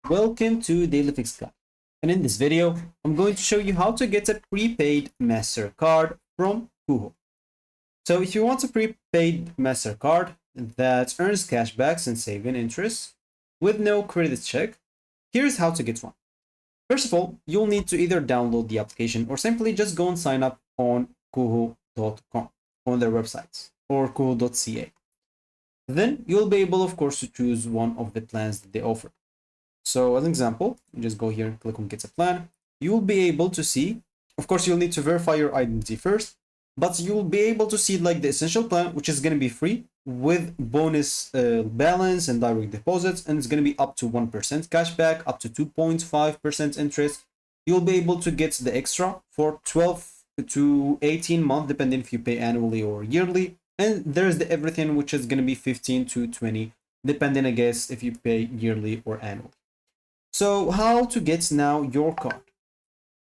Welcome to Daily Fix Guide. And in this video, I'm going to show you how to get a prepaid Mastercard from Koho. So if you want a prepaid Mastercard that earns cashbacks and saving interest with no credit check, here's how to get one. First of all, you'll need to either download the application or simply just go and sign up on koho.com on their websites or koho.ca. Then you'll be able, of course, to choose one of the plans that they offer. So as an example, you just go here and click on get a plan. You will be able to see, of course, you'll need to verify your identity first, but you'll be able to see like the essential plan, which is going to be free with bonus balance and direct deposits, and it's going to be up to 1% cashback, up to 2.5% interest. You'll be able to get the extra for 12 to 18 months, depending if you pay annually or yearly. And there's the everything, which is going to be 15 to 20, depending, I guess, if you pay yearly or annually. So how to get now your card?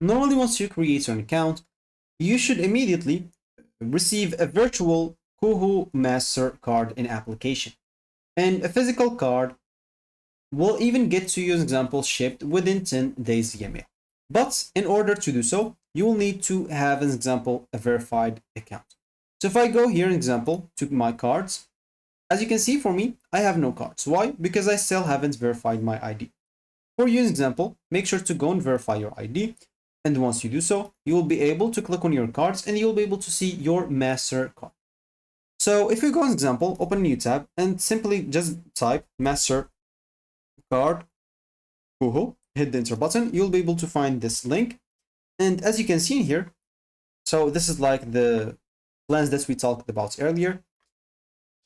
Normally, once you create an account, you should immediately receive a virtual Koho Mastercard in application. And a physical card will even get to you, as example, shipped within 10 days via mail. But in order to do so, you will need to have, as example, a verified account. So if I go here, an example, to my cards, as you can see for me, I have no cards. Why? Because I still haven't verified my ID. For you, as example, make sure to go and verify your ID. And once you do so, you will be able to click on your cards and you'll be able to see your Mastercard. So if you go, as example, open a new tab and simply just type Mastercard Koho, hit the enter button, you'll be able to find this link. And as you can see in here, so this is like the plans that we talked about earlier,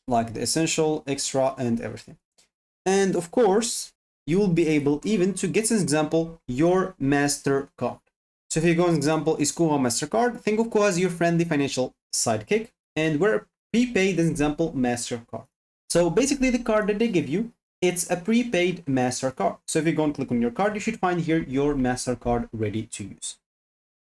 like the essential, extra, and everything. And of course, you will be able even to get, as example, your Mastercard. So if you go, as example, is Koho Mastercard, think of Koho as your friendly financial sidekick, and we're prepaid, as example, Mastercard. So basically, the card that they give you, it's a prepaid Mastercard. So if you go and click on your card, you should find here your Mastercard ready to use.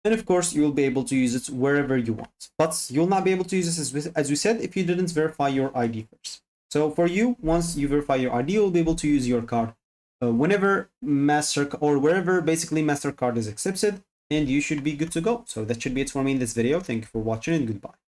And of course, you will be able to use it wherever you want. But you'll not be able to use this, as we said, if you didn't verify your ID first. So for you, once you verify your ID, you'll be able to use your card whenever Mastercard or wherever basically Mastercard is accepted, and you should be good to go. So that should be it for me in this video. Thank you for watching and goodbye.